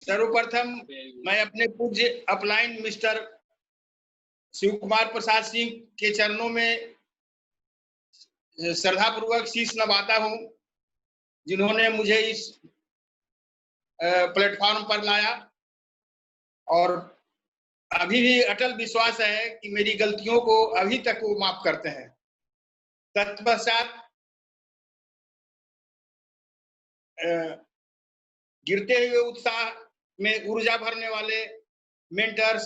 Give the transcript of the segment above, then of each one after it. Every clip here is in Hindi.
सर्वप्रथम मैं अपने पूज्य अपलाइन मिस्टर शिव कुमार प्रसाद सिंह के चरणों में श्रद्धापूर्वक शीश नवाता हूं, जिन्होंने मुझे इस प्लेटफॉर्म पर लाया और अभी भी अटल विश्वास है कि मेरी गलतियों को अभी तक वो माफ करते हैं। तत्पश्चात गिरते हुए उत्साह में ऊर्जा भरने वाले mentors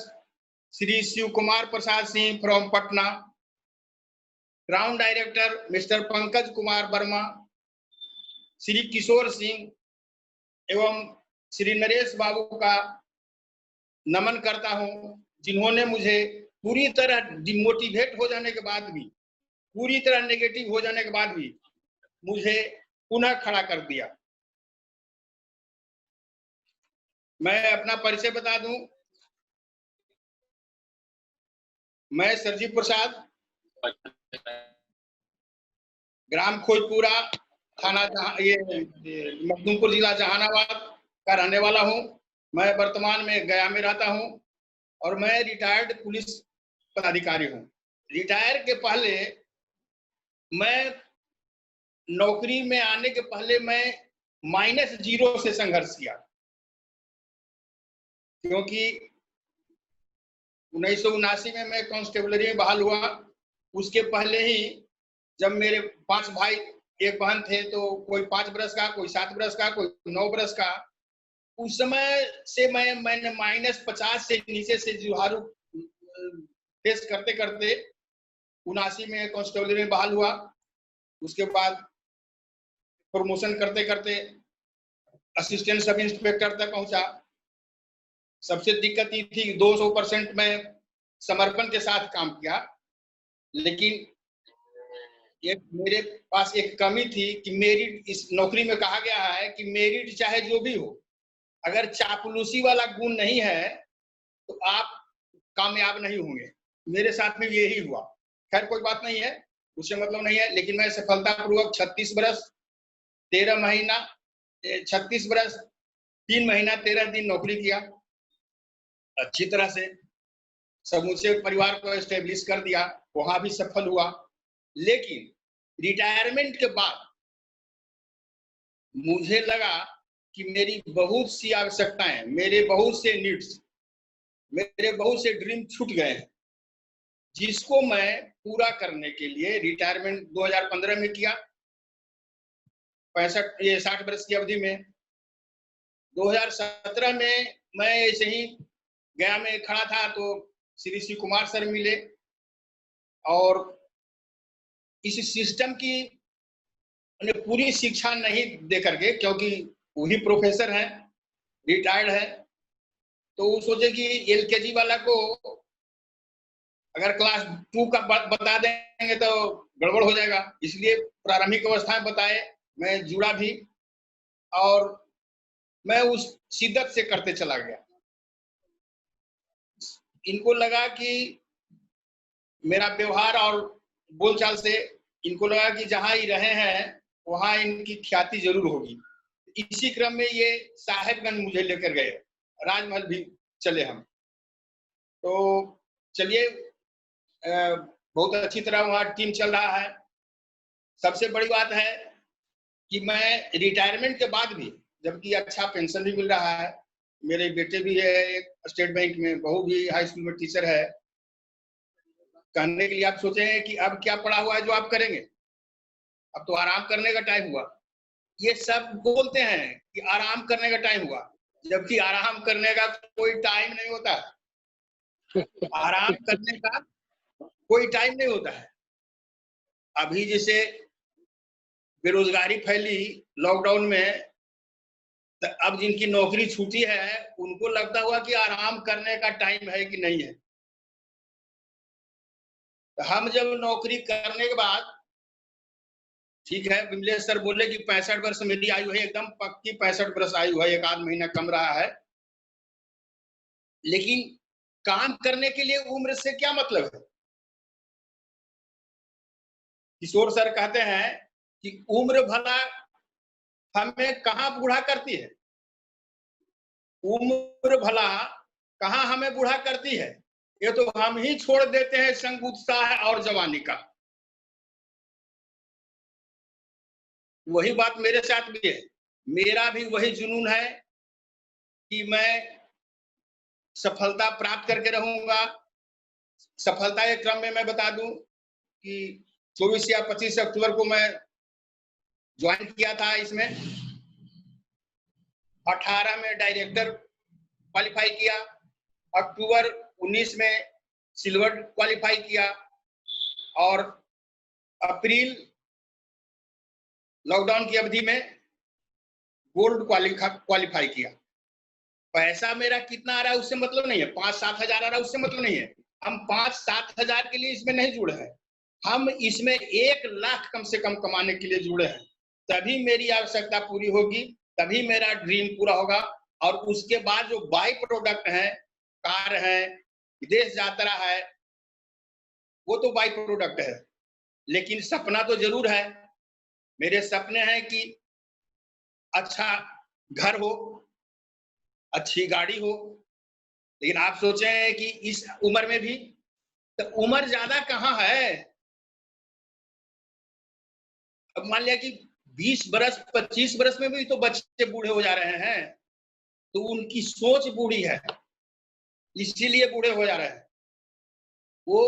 Shri Shiv Kumar Prasad Singh from Patna, ground director mister Pankaj Kumar Verma, Shri Kishore Singh एवं श्री नरेश बाबू का नमन करता हूं, जिन्होंने मुझे पूरी तरह डिमोटिवेट हो जाने के बाद भी, पूरी तरह नेगेटिव हो जाने के बाद भी मुझे पुनः खड़ा कर दिया। मैं अपना परिचय बता दूं, मैं सरजी प्रसाद, ग्राम खोजपुरा, थाना ये मखदूमपुर जिला जहानाबाद का रहने वाला हूं। मैं वर्तमान में गया में रहता हूं और मैं रिटायर्ड पुलिस पदाधिकारी हूं। रिटायर के पहले मैं नौकरी में आने के पहले मैं -0 से संघर्ष किया, क्योंकि 1979 में मैं कांस्टेबलरी में बहाल हुआ। उसके पहले ही जब मेरे 5 भाई 1 बहन थे, तो कोई 5 बरस का, कोई 7 बरस का, कोई 9 बरस का, उस समय से मैंने -50 से नीचे से जुझारू फेस करते करते 79 में कांस्टेबलरी में बहाल हुआ। उसके बाद प्रमोशन करते करते असिस्टेंट सब इंस्पेक्टर तक पहुंचा। सबसे दिक्कत ये थी 200% में समर्पण के साथ काम किया, लेकिन मेरे पास एक कमी थी कि मेरिट, इस नौकरी में कहा गया है कि मेरिट चाहे जो भी हो, अगर चापलूसी वाला गुण नहीं है तो आप कामयाब नहीं होंगे। मेरे साथ भी यही हुआ। खैर कोई बात नहीं है, उससे मतलब नहीं है, लेकिन मैं सफलतापूर्वक 36 बरस 13 महीना 36 बरस 3 महीना 13 दिन नौकरी किया। अच्छी तरह से समूचे परिवार को एस्टेब्लिश कर दिया, वहां भी सफल हुआ। लेकिन रिटायरमेंट के बाद मुझे लगा कि मेरी बहुत सी आवश्यकताएं, मेरे बहुत से नीड्स, मेरे बहुत से ड्रीम छूट गए हैं, जिसको मैं पूरा करने के लिए रिटायरमेंट 2015 में किया, 60 वर्ष की अवधि में। 2017 में मैं ऐसे ही गया में खड़ा था तो श्री शिव कुमार सर मिले और इस सिस्टम की पूरी शिक्षा नहीं दे करके, क्योंकि वही प्रोफेसर हैं, रिटायर्ड है, तो वो सोचे कि एलकेजी वाला को अगर क्लास 2 का बता देंगे तो गड़बड़ हो जाएगा, इसलिए प्रारंभिक अवस्था में बताए। मैं जुड़ा भी और मैं उस शिद्दत से करते चला गया। इनको लगा कि मेरा व्यवहार और बोलचाल से इनको लगा कि जहां ही रहे हैं वहां इनकी ख्याति जरूर होगी। इसी क्रम में ये साहेबगंज मुझे लेकर गए, राजमहल भी चले हम। तो चलिए, बहुत अच्छी तरह वहां टीम चल रहा है। सबसे बड़ी बात है कि मैं रिटायरमेंट के बाद भी, जबकि अच्छा पेंशन भी मिल रहा है, मेरे बेटे भी है एक स्टेट बैंक में, बहू भी हाई स्कूल में टीचर है। कहने के लिए आप सोचे कि अब क्या पड़ा हुआ है जो आप करेंगे, अब तो आराम करने का टाइम हुआ। ये सब बोलते हैं कि आराम करने का टाइम हुआ, जबकि आराम करने का कोई टाइम नहीं होता। आराम करने का कोई टाइम नहीं होता है। अभी जैसे बेरोजगारी फैली लॉकडाउन में, तो अब जिनकी नौकरी छूटी है उनको लगता हुआ कि आराम करने का टाइम है कि नहीं है। तो हम जब नौकरी करने के बाद, ठीक है, विमलेश सर बोले कि 65 वर्ष मेरी आयु है, एकदम पक्की 65 वर्ष आयु है, 1 आध महीना कम रहा है, लेकिन काम करने के लिए उम्र से क्या मतलब है। किशोर सर कहते हैं कि उम्र भला हमें कहां बूढ़ा करती है, उम्र भला कहाँ हमें बूढ़ा करती है, ये तो हम ही छोड़ देते हैं संग उत्साह और जवानी का। वही बात मेरे साथ भी है, मेरा भी वही जुनून है कि मैं सफलता प्राप्त करके रहूंगा। सफलता के क्रम में मैं बता दूं कि 24 या 25 अक्टूबर को मैं ज्वाइन किया था इसमें, 18 में डायरेक्टर क्वालिफाई किया, अक्टूबर 19 में सिल्वर क्वालिफाई किया और अप्रैल लॉकडाउन की अवधि में गोल्ड क्वालिफाई किया। पैसा मेरा कितना आ रहा है उससे मतलब नहीं है, 5-7 हजार आ रहा है उससे मतलब नहीं है। हम 5-7 हजार के लिए इसमें नहीं जुड़े हैं, हम इसमें 1 लाख कम से कम कमाने के लिए जुड़े हैं। तभी मेरी आवश्यकता पूरी होगी, तभी मेरा ड्रीम पूरा होगा। और उसके बाद जो बाई प्रोडक्ट है, कार है, विदेश यात्रा है, वो तो बाई प्रोडक्ट है, लेकिन सपना तो जरूर है। मेरे सपने हैं कि अच्छा घर हो, अच्छी गाड़ी हो। लेकिन आप सोचे हैं कि इस उम्र में भी, तो उम्र ज्यादा कहाँ है। अब मान लिया कि 20 बरस 25 बरस में भी तो बच्चे बूढ़े हो जा रहे हैं, तो उनकी सोच बूढ़ी है, इसीलिए बूढ़े हो जा रहे हैं। वो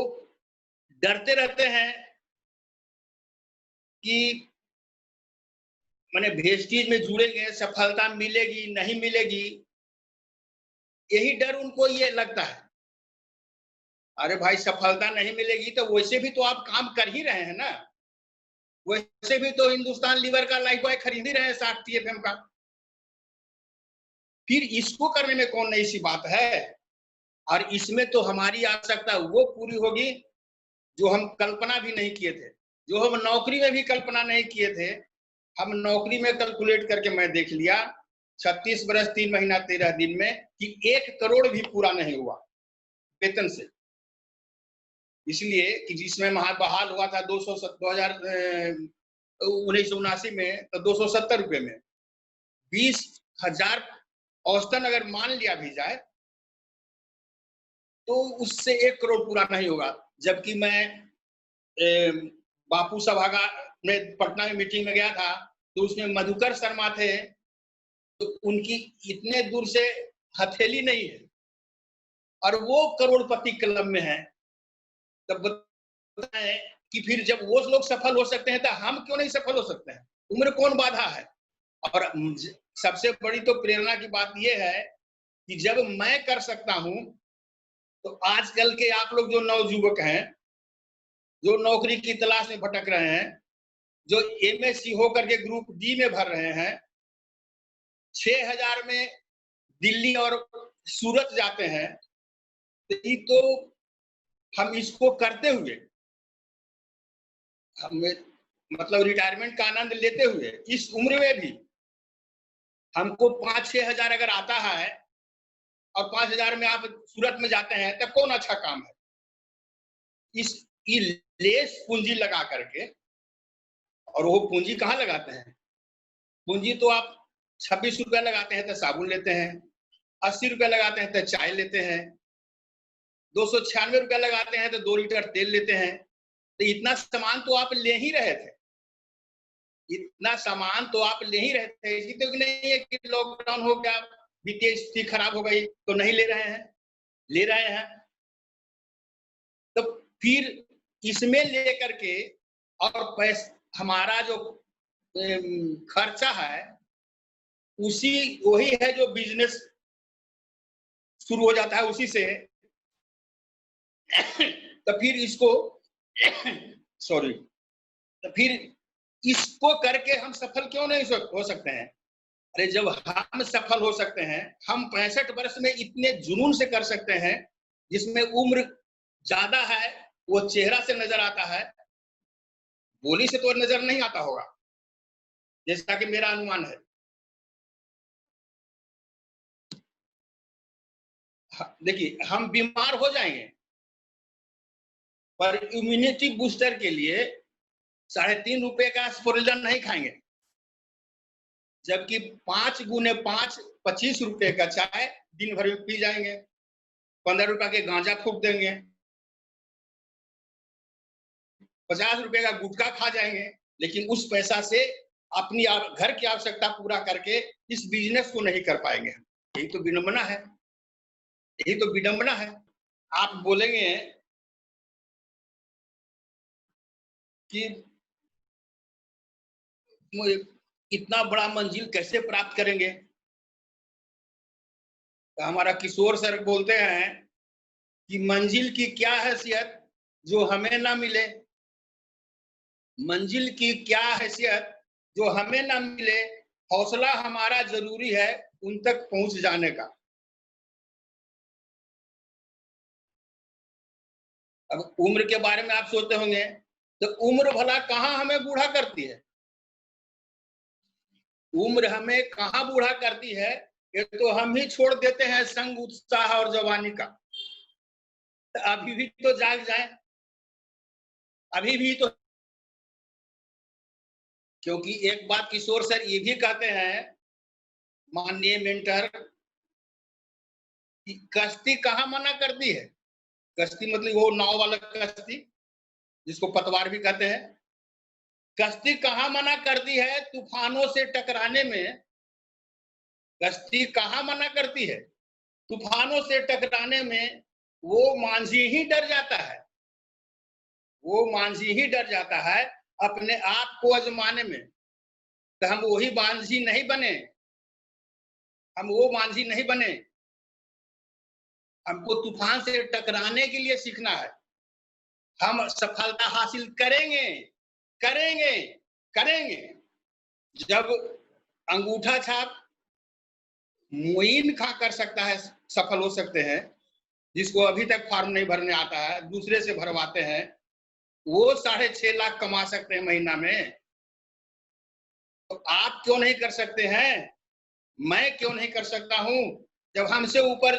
डरते रहते हैं कि मैंने भेस्टीज में जुड़ेंगे, सफलता मिलेगी नहीं मिलेगी, यही डर उनको ये लगता है। अरे भाई सफलता नहीं मिलेगी तो वैसे भी तो आप काम कर ही रहे हैं ना, वैसे भी तो हिंदुस्तान लीवर का लाइफ बॉय खरीद ही रहे हैं 60 TFM का, फिर इसको करने में कौन नई सी बात है। और इसमें तो हमारी आवश्यकता वो पूरी होगी जो हम कल्पना भी नहीं किए थे, जो हम नौकरी में भी कल्पना नहीं किए थे। हम नौकरी में कैलकुलेट करके मैं देख लिया 36 बरस 3 महीना 13 दिन में कि 1 करोड़ भी पूरा नहीं हुआ वेतन से। इसलिए कि जिसमें बहाल हुआ था 1979 में, तो 270 रुपए में 20,000 औसतन अगर मान लिया भी जाए तो उससे 1 करोड़ पूरा नहीं होगा। जबकि मैं बापू सभागार में पटना में मीटिंग में गया था, तो उसमें मधुकर शर्मा थे, तो उनकी इतने दूर से हथेली नहीं है और वो करोड़पति क्लब में है। तब बताएं कि फिर जब वो लोग सफल हो सकते हैं तो हम क्यों नहीं सफल हो सकते हैं। उम्र कौन बाधा है। और सबसे बड़ी तो प्रेरणा की बात यह है कि जब मैं कर सकता हूं तो आजकल के आप लोग जो नवयुवक हैं, जो नौकरी की तलाश में भटक रहे हैं, जो MSc होकर के ग्रुप डी में भर रहे हैं, 6,000 में दिल्ली और सूरत जाते हैं, तो हम इसको करते हुए, हम मतलब रिटायरमेंट का आनंद लेते हुए इस उम्र में भी हमको 5-6 हजार अगर आता है और 5,000 में आप सूरत में जाते हैं, तब कौन अच्छा काम है। इस लेस पूंजी लगा करके, और वो पूंजी कहाँ लगाते हैं, पूंजी तो आप 26 रुपया लगाते हैं तो साबुन लेते हैं, 80 रुपया लगाते हैं तो चाय लेते हैं, 296 रुपया लगाते हैं तो 2 लीटर तेल लेते हैं। तो इतना सामान तो आप ले ही रहे थे, इतना सामान तो आप ले ही रहे थे। इसी तो नहीं है कि लॉकडाउन हो गया, वित्तीय स्थिति खराब हो गई तो नहीं ले रहे हैं, ले रहे हैं। तो फिर इसमें लेकर के और पैसा हमारा जो खर्चा है, उसी वही है जो बिजनेस शुरू हो जाता है उसी से। तो फिर इसको सॉरी, तो फिर इसको करके हम सफल क्यों नहीं हो सकते हैं। अरे जब हम सफल हो सकते हैं, हम 65 वर्ष में इतने जुनून से कर सकते हैं, जिसमें उम्र ज्यादा है वो चेहरा से नजर आता है, बोली से तो नजर नहीं आता होगा, जैसा कि मेरा अनुमान है। देखिए हम बीमार हो जाएंगे, पर इम्यूनिटी बूस्टर के लिए 3.5 रुपए का स्पोरिजन नहीं खाएंगे। जबकि 5 गुने 5 25 रुपए का चाय दिन भर में पी जाएंगे, 15 रुपए के गांजा फूक देंगे, 50 रुपए का गुटखा खा जाएंगे, लेकिन उस पैसा से अपनी घर की आवश्यकता पूरा करके इस बिजनेस को नहीं कर पाएंगे। यही तो विडंबना है, यही तो विडंबना है। आप बोलेंगे कि इतना बड़ा मंजिल कैसे प्राप्त करेंगे? तो हमारा किशोर सर बोलते हैं कि मंजिल की क्या हैसियत जो हमें ना मिले, मंजिल की क्या हैसियत जो हमें ना मिले, हौसला हमारा जरूरी है उन तक पहुंच जाने का। अब उम्र के बारे में आप सोचते होंगे तो उम्र भला कहाँ हमें बूढ़ा करती है? उम्र हमें कहाँ बूढ़ा करती है? ये तो हम ही छोड़ देते हैं संग उत्साह और जवानी का। तो अभी भी तो जाग जाए, अभी भी तो। क्योंकि एक बात किशोर सर ये भी कहते हैं, माननीय मेंटर, कि कश्ती कहाँ मना करती है? कश्ती मतलब वो नाव वाला कश्ती जिसको पतवार भी कहते हैं। कश्ती कहाँ मना करती है तूफानों से टकराने में? कश्ती कहाँ मना करती है तूफानों से टकराने में? वो मांझी ही डर जाता है, वो मांझी ही डर जाता है अपने आप को आजमाने में। तो हम वही मांझी नहीं बने, हम वो मांझी नहीं बने। हमको तूफान से टकराने के लिए सीखना है। हम सफलता हासिल करेंगे, करेंगे, करेंगे जब अंगूठा छाप मुइन खा कर सकता है, सफल हो सकते हैं। जिसको अभी तक फॉर्म नहीं भरने आता है, दूसरे से भरवाते हैं, वो 6.5 लाख कमा सकते हैं महीना में। तो आप क्यों नहीं कर सकते हैं? मैं क्यों नहीं कर सकता हूं? जब हमसे ऊपर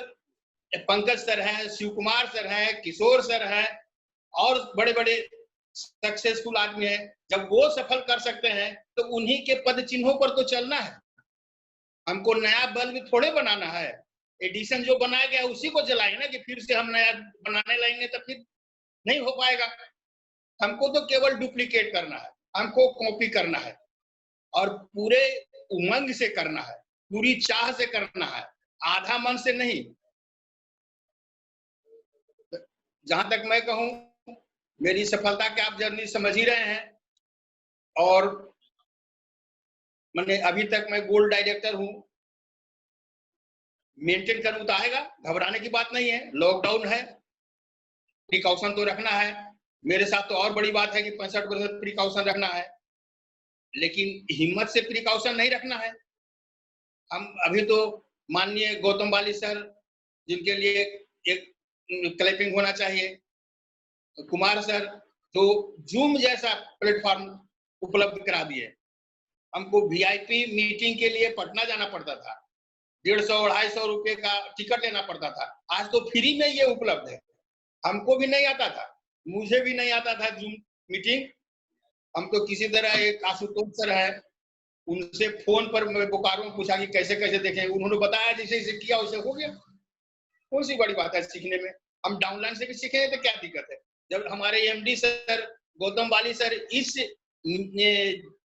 पंकज सर हैं, शिव कुमार सर हैं, किशोर सर हैं और बड़े बड़े सक्सेसफुल आदमी हैं, जब वो सफल कर सकते हैं तो उन्हीं के पद चिन्हों पर तो चलना है। हमको नया बल्ब थोड़े बनाना है। एडिशन जो बनाया गया उसी को जलाएंगे ना, कि फिर से हम नया बनाने लगेंगे तो फिर नहीं हो पाएगा। हमको तो केवल डुप्लीकेट करना है, हमको कॉपी करना है और पूरे उमंग से करना है, पूरी चाह से करना है, आधा मन से नहीं। जहां तक मैं कहूं, मेरी सफलता के आप जर्नी समझ ही रहे हैं और मैंने अभी तक मैं गोल्ड डायरेक्टर हूं। मेंटेन करूं तो आएगा, घबराने की बात नहीं है। लॉकडाउन है, प्रिकॉशन तो रखना है। मेरे साथ तो और बड़ी बात है कि 65% प्रिकॉशन रखना है, लेकिन हिम्मत से प्रिकॉशन नहीं रखना है। हम अभी तो माननीय गौतम बाली सर, जिनके लिए एक क्लैपिंग होना चाहिए, कुमार सर, तो जूम जैसा प्लेटफॉर्म उपलब्ध करा दिए। हमको वीआईपी मीटिंग के लिए पटना जाना पड़ता था, 150-250 रुपए का टिकट लेना पड़ता था। आज तो फ्री में ये उपलब्ध है। हमको भी नहीं आता था, मुझे भी नहीं आता था जूम मीटिंग। हम तो किसी तरह, एक आशुतोष सर है, उनसे फोन पर मैं बोकारो में पूछा कि कैसे कैसे देखें, उन्होंने बताया जैसे जैसे किया वैसे हो गया। कौन सी बड़ी बात है सीखने में? हम डाउनलाइन से भी सीखेंगे तो क्या दिक्कत है? जब हमारे एमडी सर गौतम बाली सर इस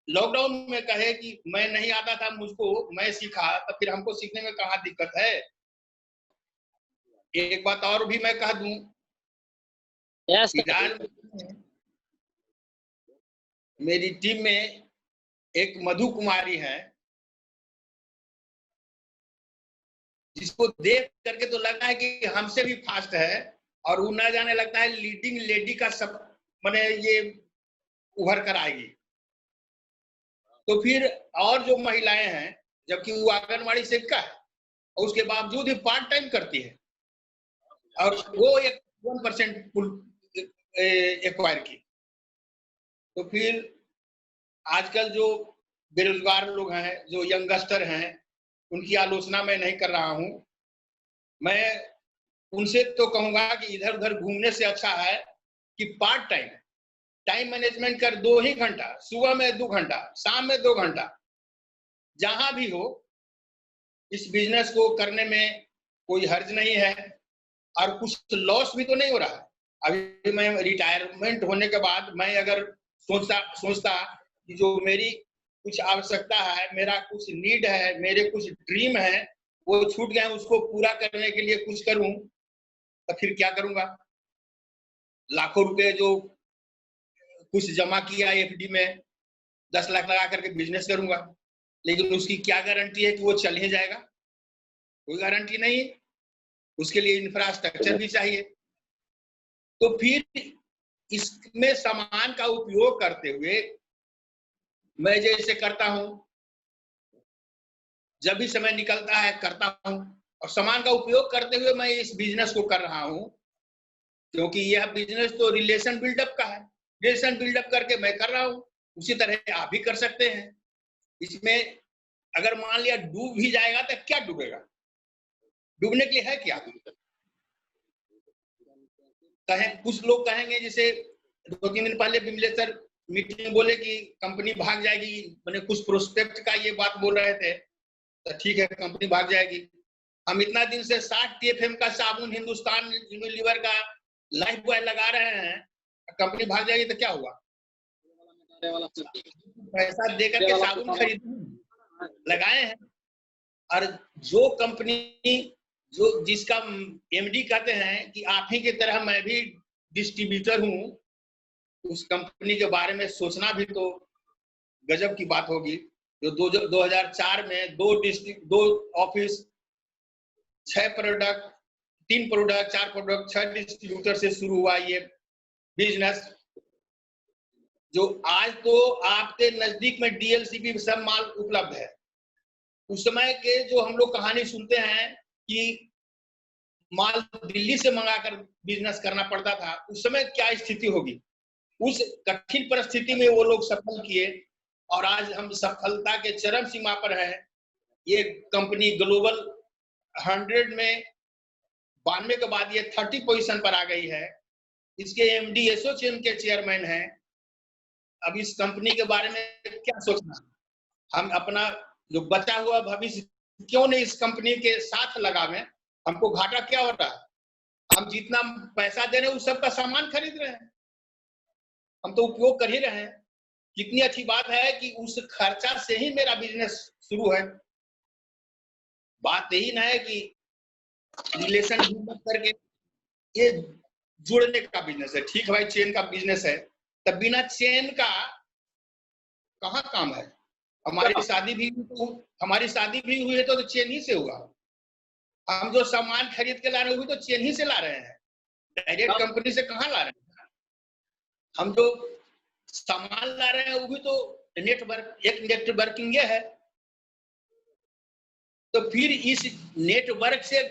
लॉकडाउन में कहे कि मैं नहीं आता था मुझको, मैं सीखा, तो फिर हमको सीखने में कहाँ दिक्कत है? एक बात और भी मैं कह दूं, मेरी टीम में एक मधु कुमारी है, जिसको देख करके तो लगता है कि हमसे भी फास्ट है, और वो न जाने लगता है लीडिंग लेडी का सब मैंने ये उभर कर आएगी। तो फिर और जो महिलाएं हैं, जबकि वो आंगनबाड़ी सेविका है और उसके बावजूद ही पार्ट टाइम करती है, और वो एक 1% एक्वायर की। तो फिर आजकल जो बेरोजगार लोग हैं, जो यंगस्टर हैं, उनकी आलोचना मैं नहीं कर रहा हूं। मैं उनसे तो कहूंगा कि इधर उधर घूमने से अच्छा है कि पार्ट टाइम मैनेजमेंट कर 2 ही घंटा, सुबह में 2 घंटा, शाम में 2 घंटा, जहां भी हो इस बिजनेस को करने में कोई हर्ज नहीं है, और कुछ लॉस भी तो नहीं हो रहा है। अभी मैं रिटायरमेंट होने के बाद मैं अगर सोचता कि जो मेरी कुछ आवश्यकता है, मेरा कुछ नीड है, मेरे कुछ ड्रीम है, वो छूट गए, उसको पूरा करने के लिए कुछ करूं, तो फिर क्या करूंगा? लाखों रुपए जो कुछ जमा किया एफडी में, 10 लाख लगा करके बिजनेस करूंगा, लेकिन उसकी क्या गारंटी है कि वो चल ही जाएगा? कोई गारंटी नहीं। उसके लिए इंफ्रास्ट्रक्चर भी चाहिए। तो फिर इसमें सामान का उपयोग करते हुए मैं जैसे करता हूं, जब भी समय निकलता है करता हूं, और सामान का उपयोग करते हुए मैं इस बिजनेस को कर रहा हूं, क्योंकि यह बिजनेस तो रिलेशन बिल्डअप का है। रिलेशन बिल्डअप करके मैं कर रहा हूं, उसी तरह आप भी कर सकते हैं। इसमें अगर मान लिया डूब भी जाएगा तो क्या डूबेगा? डूबने के लिए है क्या? कुछ लोग कहेंगे, जैसे 2-3 दिन पहले विमलेश सर मीटिंग में बोले कि कंपनी भाग जाएगी, मैंने कुछ प्रोस्पेक्ट का ये बात बोल रहे थे, तो ठीक है कंपनी भाग जाएगी। हम इतना दिन से 60 TFM का साबुन हिंदुस्तान यूनिलीवर का लाइफ बॉय लगा रहे हैं, कंपनी भाग जाएगी तो क्या हुआ? पैसा दे करके साबुन खरीद लगाए हैं। और जो कंपनी, जो जिसका एमडी कहते हैं कि आप ही की तरह मैं भी डिस्ट्रीब्यूटर हूं, उस कंपनी के बारे में सोचना भी तो गजब की बात होगी। जो 2004 में 2 office, 6 product, 3 product, 4 product, 6 distributor से शुरू हुआ ये बिजनेस, जो आज तो आपके नजदीक में डीएलसीपी सब माल उपलब्ध है। उस समय के जो हम लोग कहानी सुनते हैं कि माल दिल्ली से मंगाकर बिजनेस करना पड़ता था, उस समय क्या स्थिति होगी? उस कठिन परिस्थिति में वो लोग सफल किए, और आज हम सफलता के चरम सीमा पर हैं। ये कंपनी ग्लोबल 100 में 92 के बाद ये 30 पोजीशन पर आ गई है। इसके एमडी एसोचैम के चेयरमैन हैं। अब इस कंपनी के बारे में क्या सोचना? हम अपना जो बचा हुआ भविष्य क्यों नहीं इस कंपनी के साथ लगावें? हमको घाटा क्या हो रहा है? हम जितना पैसा दे रहे हैं उस सबका सामान खरीद रहे हैं, हम तो उपयोग कर ही रहे हैं। कितनी अच्छी बात है कि उस खर्चा से ही मेरा बिजनेस शुरू है। बात यही ना है कि रिलेशन बिल्डअप करके ये जुड़ने का बिजनेस है। ठीक है भाई, चेन का बिजनेस है, तब बिना चेन का कहाँ काम है? हमारी शादी भी हुई है तो चेन ही से हुआ। हम जो सामान खरीद के ला रहे हैं वो भी तो चेन ही से ला रहे हैं, डायरेक्ट कंपनी से कहाँ ला रहे हैं? हम जो सामान ला रहे हैं वो भी तो नेटवर्किंग है। तो फिर इस नेटवर्क से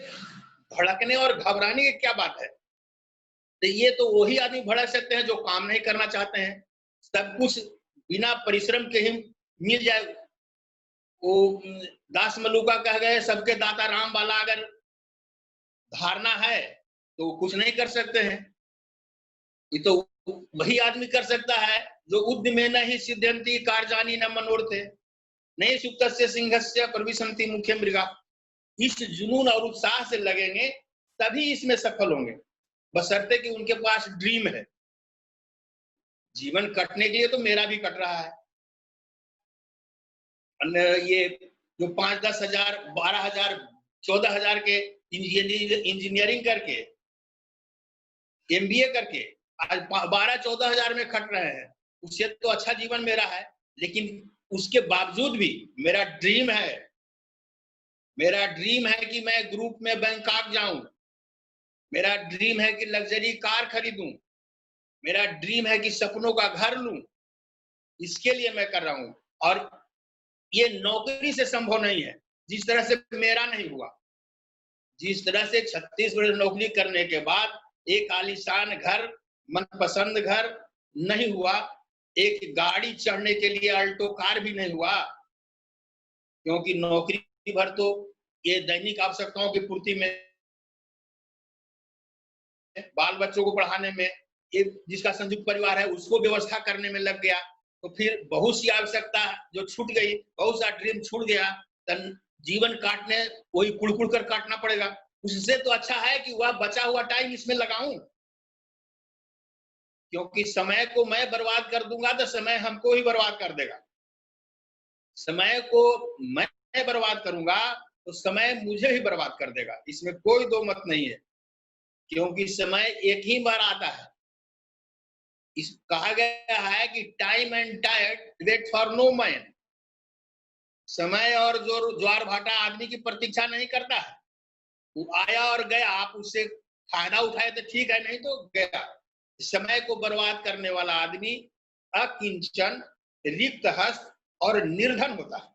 भड़कने और घबराने की क्या बात है? तो ये तो वही आदमी भड़क सकते हैं जो काम नहीं करना चाहते हैं। सब कुछ बिना परिश्रम के ही मिल जाए। वो दास मलुका कह गए, सबके दाता राम वाला अगर धारणा है तो कुछ नहीं कर सकते हैं। ये तो वही आदमी कर सकता है जो उद्यमे न ही सिद्ध्यंति कार्याणि न मनोरथे नहीं सुप्तस्य सिंहस्य प्रविशन्ति मुख्य मृगा। इस जुनून और उत्साह से लगेंगे तभी इसमें सफल होंगे, बशर्ते कि उनके पास ड्रीम है। जीवन कटने के लिए तो मेरा भी कट रहा है। ये जो 5-10 हजार, 12 हजार, 14 हजार के इंजीनियरिंग करके, एमबीए करके आज 12-14 हजार में खट रहे हैं, उससे तो अच्छा जीवन मेरा है। लेकिन उसके बावजूद भी मेरा ड्रीम है कि मैं ग्रुप में बैंकॉक जाऊं। मेरा ड्रीम है कि लग्जरी कार खरीदूं। मेरा ड्रीम है कि सपनों का घर लूं। इसके लिए मैं कर रहा हूं, और ये नौकरी से संभव नहीं है। जिस तरह से मेरा नहीं हुआ, जिस तरह से 36 वर्ष नौकरी करने के बाद एक आलीशान घर, मनपसंद घर नहीं हुआ, एक गाड़ी चढ़ने के लिए अल्टो कार भी नहीं हुआ, क्योंकि नौकरी भर तो ये दैनिक आवश्यकताओं की पूर्ति में, बाल बच्चों को पढ़ाने में, ये जिसका संयुक्त परिवार है उसको व्यवस्था करने में लग गया। तो फिर बहुत सी आवश्यकता जो छूट गई, बहुत सा ड्रीम छूट गया, तन जीवन काटने वही कुड़ कर काटना पड़ेगा। उससे तो अच्छा है कि वह बचा हुआ टाइम इसमें लगाऊं, क्योंकि समय को मैं बर्बाद कर दूंगा तो समय हमको ही बर्बाद कर देगा। समय को मैं बर्बाद करूंगा तो समय मुझे ही बर्बाद कर देगा, इसमें कोई दो मत नहीं है, क्योंकि समय एक ही बार आता है। इस कहा गया है कि time and tide wait for no man. समय और जो ज्वार भाटा आदमी की प्रतीक्षा नहीं करता है, वो आया और गया, आप उससे फायदा उठाए तो ठीक है, नहीं तो गया। समय को बर्बाद करने वाला आदमी अकिंचन, रिक्त हस्त और निर्धन होता है।